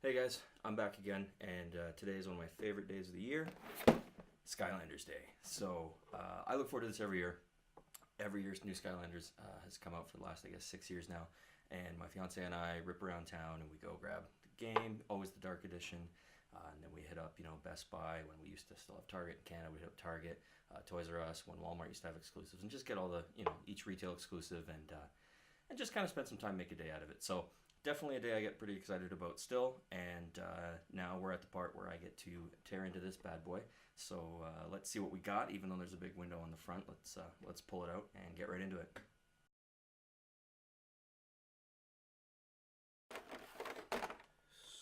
Hey guys, I'm back again, and today is one of my favorite days of the year, Skylanders Day. I look forward to this every year. Every year's new Skylanders has come out for the last, I guess, 6 years now, and my fiance and I rip around town and we go grab the game, always the Dark Edition, and then we hit up, Best Buy when we used to still have Target in Canada. We'd hit up Target, Toys R Us when Walmart used to have exclusives, and just get all the, each retail exclusive and just kind of spend some time, make a day out of it. So definitely a day I get pretty excited about still, and now we're at the part where I get to tear into this bad boy. So let's see what we got. Even though there's a big window on the front, let's pull it out and get right into it.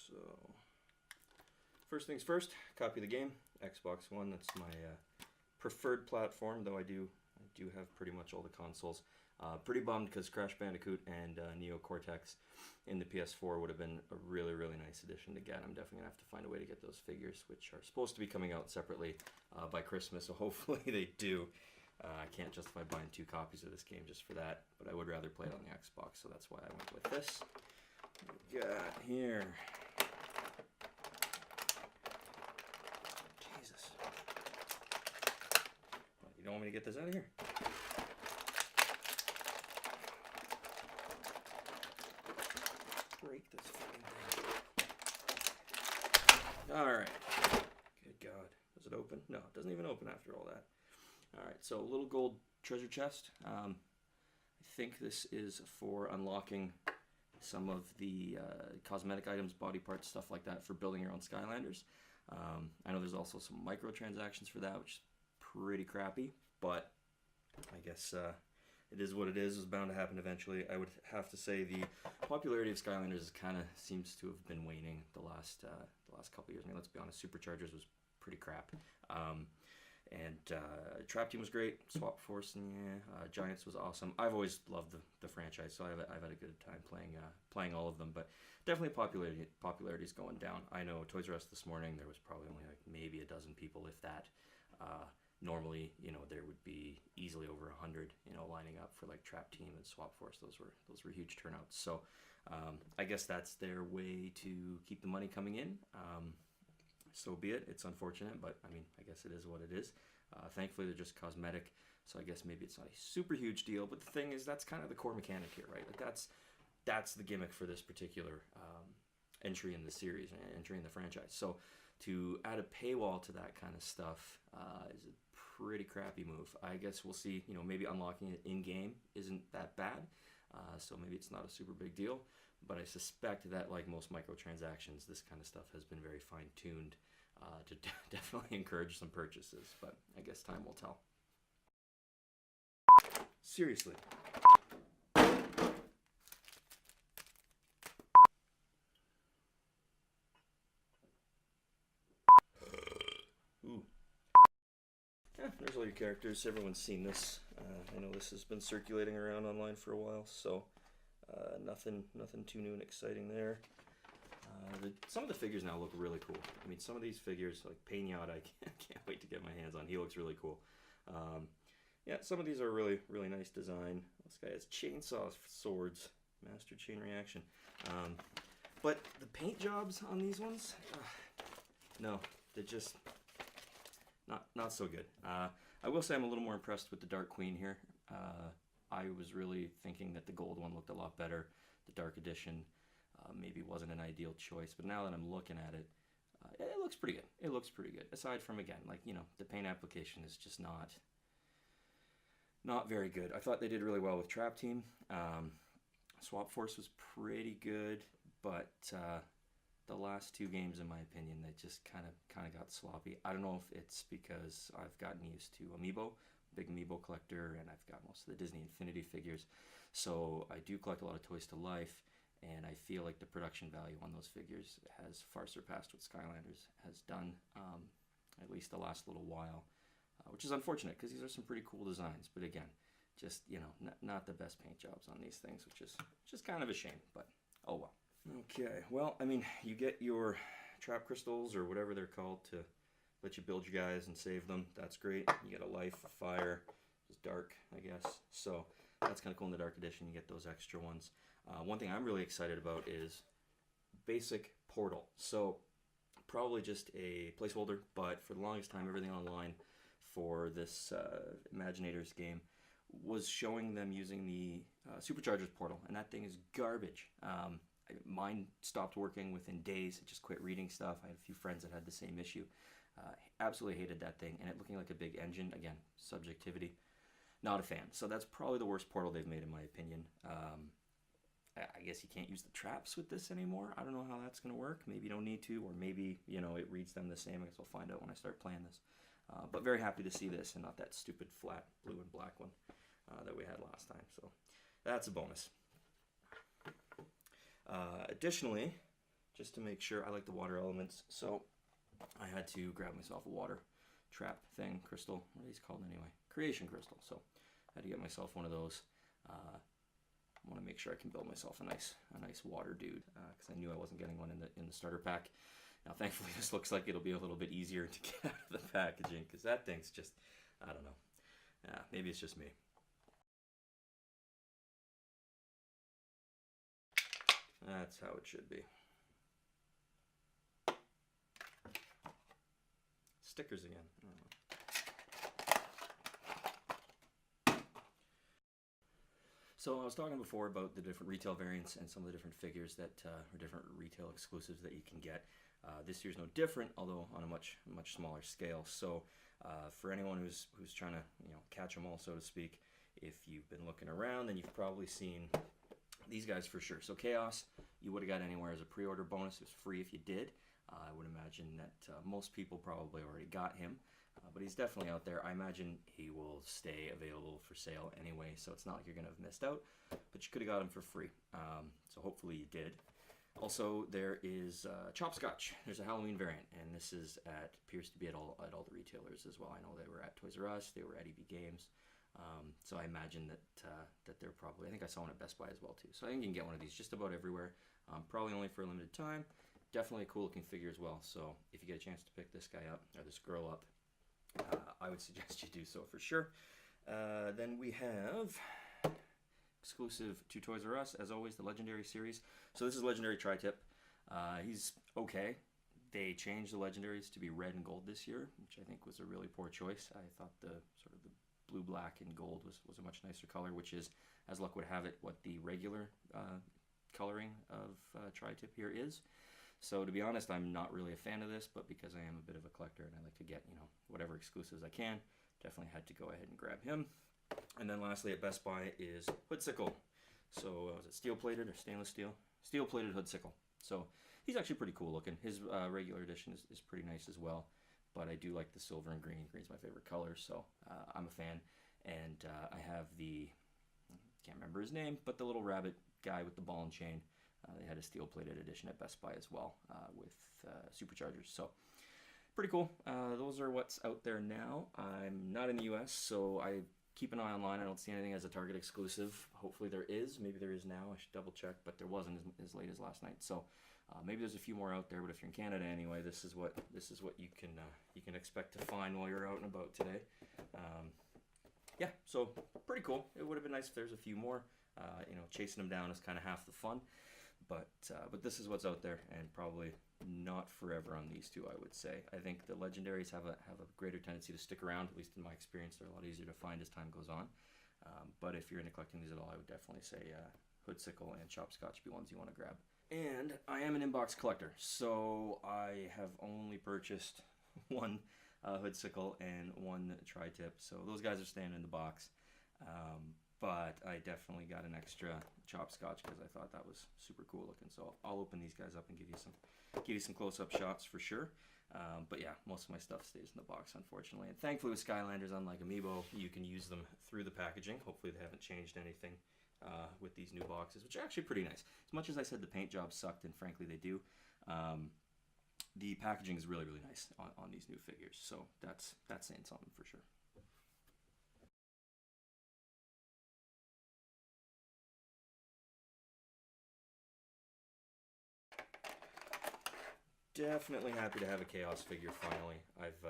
So first things first, copy the game, Xbox One. That's my preferred platform, though I do have pretty much all the consoles. Pretty bummed because Crash Bandicoot and Neo Cortex in the PS4 would have been a really, really nice addition to get. I'm definitely going to have to find a way to get those figures, which are supposed to be coming out separately by Christmas, so hopefully they do. I can't justify buying 2 copies of this game just for that, but I would rather play it on the Xbox, so that's why I went with this. What we got here? Jesus. You don't want me to get this out of here? Break this fucking thing. Alright. Good God. Does it open? No, it doesn't even open after all that. Alright, so a little gold treasure chest. I think this is for unlocking some of the cosmetic items, body parts, stuff like that for building your own Skylanders. I know there's also some microtransactions for that, which is pretty crappy, but I guess it is what it is. It's bound to happen eventually. I would have to say the popularity of Skylanders kind of seems to have been waning the last couple years. I mean, let's be honest, Superchargers was pretty crap. Trap Team was great. Swap Force and Giants was awesome. I've always loved the franchise, so I've had a good time playing all of them. But definitely popularity is going down. I know Toys R Us this morning there was probably only like maybe a dozen people, if that. Normally, there would be easily over 100, lining up for like Trap Team and Swap Force. Those were huge turnouts. So I guess that's their way to keep the money coming in. So be it. It's unfortunate, but I mean, I guess it is what it is. Thankfully, they're just cosmetic, so I guess maybe it's not a super huge deal. But the thing is, that's kind of the core mechanic here, right? Like that's the gimmick for this particular entry in the series, entry in the franchise. So to add a paywall to that kind of stuff is a pretty crappy move. I guess we'll see. Maybe unlocking it in game isn't that bad, so maybe it's not a super big deal. But I suspect that, like most microtransactions, this kind of stuff has been very fine-tuned to definitely encourage some purchases. But I guess time will tell. Seriously. Ooh. Yeah, there's all your characters. Everyone's seen this. I know this has been circulating around online for a while, so nothing too new and exciting there. Some of the figures now look really cool. I mean, some of these figures, like Painyacht, I can't wait to get my hands on. He looks really cool. Yeah, some of these are really, really nice design. This guy has chainsaw swords, master chain reaction. But the paint jobs on these ones, no, they're just not so good. I will say I'm a little more impressed with the Dark Queen here. I was really thinking that the gold one looked a lot better. The Dark Edition maybe wasn't an ideal choice, but now that I'm looking at it, it looks pretty good. It looks pretty good. Aside from, again, like, the paint application is just not very good. I thought they did really well with Trap Team. Swap Force was pretty good, but the last 2 games, in my opinion, they just kind of got sloppy. I don't know if it's because I've gotten used to Amiibo, big Amiibo collector, and I've got most of the Disney Infinity figures, so I do collect a lot of Toys to Life, and I feel like the production value on those figures has far surpassed what Skylanders has done, at least the last little while, which is unfortunate because these are some pretty cool designs, but again, just, not the best paint jobs on these things, which is just kind of a shame, but oh well. Okay, well, I mean, you get your trap crystals or whatever they're called to let you build your guys and save them. That's great. You get a life, a fire, it's dark, I guess. So that's kind of cool in the Dark Edition. You get those extra ones. One thing I'm really excited about is basic portal. So probably just a placeholder, but for the longest time, everything online for this Imaginators game was showing them using the Superchargers portal, and that thing is garbage. Mine stopped working within days. It just quit reading stuff. I had a few friends that had the same issue. Absolutely hated that thing, and it looking like a big engine. Again, subjectivity. Not a fan. So that's probably the worst portal they've made, in my opinion. I guess you can't use the traps with this anymore. I don't know how that's going to work. Maybe you don't need to, or maybe, you know, it reads them the same. I guess we'll find out when I start playing this. But very happy to see this and not that stupid flat blue and black one that we had last time. So that's a bonus. Additionally, just to make sure, I like the water elements, so I had to grab myself a water trap thing, crystal, what are these called anyway? Creation crystal. So I had to get myself one of those. I want to make sure I can build myself a nice water dude, because I knew I wasn't getting one in the starter pack. Now thankfully this looks like it'll be a little bit easier to get out of the packaging, because that thing's just, I don't know. Maybe it's just me. That's how it should be. Stickers again. So I was talking before about the different retail variants and some of the different figures that are different retail exclusives that you can get. This year's no different, although on a much smaller scale. So for anyone who's trying to catch them all, so to speak, if you've been looking around, then you've probably seen these guys for sure. So Chaos, you would have got anywhere as a pre-order bonus. It was free if you did. I would imagine that most people probably already got him, but he's definitely out there. I imagine he will stay available for sale anyway, so it's not like you're going to have missed out, but you could have got him for free, so hopefully you did. Also, there is Chopscotch. There's a Halloween variant, and this appears to be at all the retailers as well. I know they were at Toys R Us, they were at EB Games. So I imagine that they're probably, I think I saw one at Best Buy as well too. So I think you can get one of these just about everywhere, probably only for a limited time. Definitely a cool looking figure as well. So if you get a chance to pick this guy up, or this girl up, I would suggest you do so for sure. Then we have exclusive to Toys R Us, as always, the Legendary series. So this is Legendary Tri-Tip. He's okay. They changed the Legendaries to be red and gold this year, which I think was a really poor choice. I thought the blue, black, and gold was a much nicer color, which is, as luck would have it, what the regular coloring of Tri-Tip here is. So to be honest, I'm not really a fan of this, but because I am a bit of a collector and I like to get, whatever exclusives I can, definitely had to go ahead and grab him. And then lastly at Best Buy is Hoodsicle. So was it steel-plated or stainless steel? Steel-plated Hoodsicle. So he's actually pretty cool looking. His regular edition is pretty nice as well. But I do like the silver and green. Green's my favorite color, so I'm a fan. And I have can't remember his name, but the little rabbit guy with the ball and chain. They had a steel-plated edition at Best Buy as well with Superchargers. So pretty cool. Those are what's out there now. I'm not in the US, so I keep an eye online. I don't see anything as a Target exclusive. Hopefully there is. Maybe there is now. I should double check, but there wasn't as late as last night. So maybe there's a few more out there, but if you're in Canada anyway, this is what you can expect to find while you're out and about today. Yeah, so pretty cool. It would have been nice if there's a few more. Chasing them down is kind of half the fun, but this is what's out there, and probably not forever on these two, I would say. I think the Legendaries have a greater tendency to stick around. At least in my experience, they're a lot easier to find as time goes on. But if you're into collecting these at all, I would definitely say Hoodsicle and Chopscotch be ones you want to grab. And I am an inbox collector, so I have only purchased one Hoodsicle and one Tri-Tip, so those guys are staying in the box. But I definitely got an extra Chopscotch because I thought that was super cool looking. So I'll open these guys up and give you some close-up shots for sure. But yeah, most of my stuff stays in the box, unfortunately. And thankfully with Skylanders, unlike Amiibo, you can use them through the packaging. Hopefully they haven't changed anything with these new boxes, which are actually pretty nice. As much as I said the paint job sucked, and frankly they do, the packaging is really nice on these new figures. So that's saying something for sure. Definitely happy to have a Chaos figure finally. I've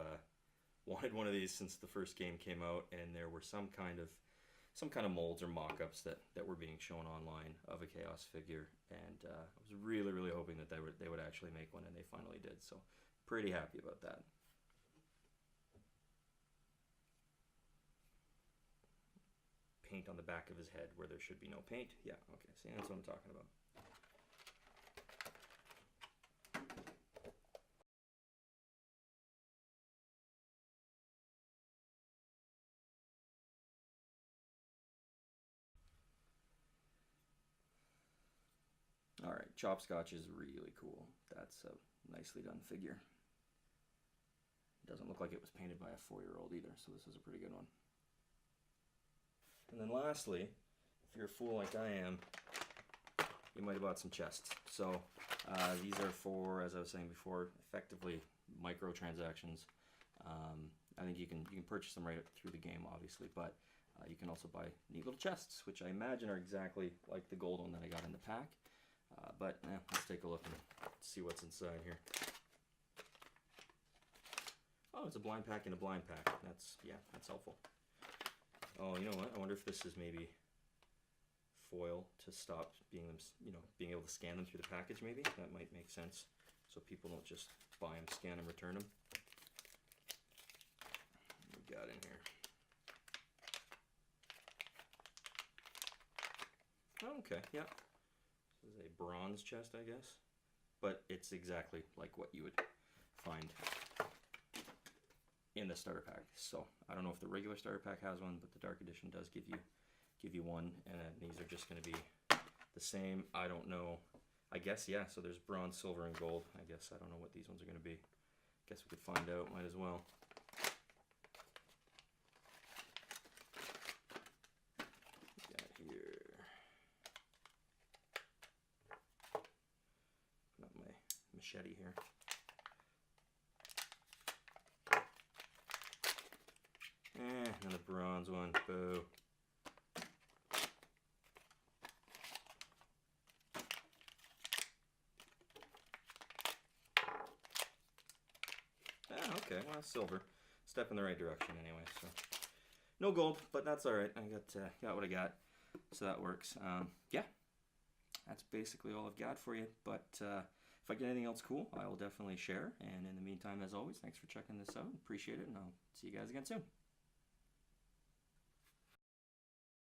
wanted one of these since the first game came out, and there were some kind of molds or mock-ups that were being shown online of a Chaos figure, and I was really hoping that actually make one, and they finally did. So pretty happy about that. Paint on the back of his head where there should be no paint. Yeah, okay, see, that's what I'm talking about. Alright, Chopscotch is really cool. That's a nicely done figure. Doesn't look like it was painted by a 4-year-old either, so this is a pretty good one. And then lastly, if you're a fool like I am, you might have bought some chests. So these are for, as I was saying before, effectively microtransactions. I think you can purchase them right through the game, obviously, but you can also buy neat little chests, which I imagine are exactly like the gold one that I got in the pack. But let's take a look and see what's inside here. Oh, it's a blind pack in a blind pack. That's helpful. Oh, you know what? I wonder if this is maybe foil to stop being able to scan them through the package. Maybe that might make sense, so people don't just buy them, scan them, return them. What we got in here? Oh, okay, yeah. This is a bronze chest, I guess, but it's exactly like what you would find in the starter pack. So I don't know if the regular starter pack has one, but the Dark Edition does give you one, and these are just going to be the same. I don't know. I guess, yeah, so there's bronze, silver, and gold. I guess I don't know what these ones are going to be. Guess we could find out. Might as well. Got here. Not my machete here. Another bronze one. Boo. Okay, well, silver. Step in the right direction anyway. So no gold, but that's all right. I got what I got, so that works. Yeah, that's basically all I've got for you. But if I get anything else cool, I will definitely share. And in the meantime, as always, thanks for checking this out. Appreciate it, and I'll see you guys again soon.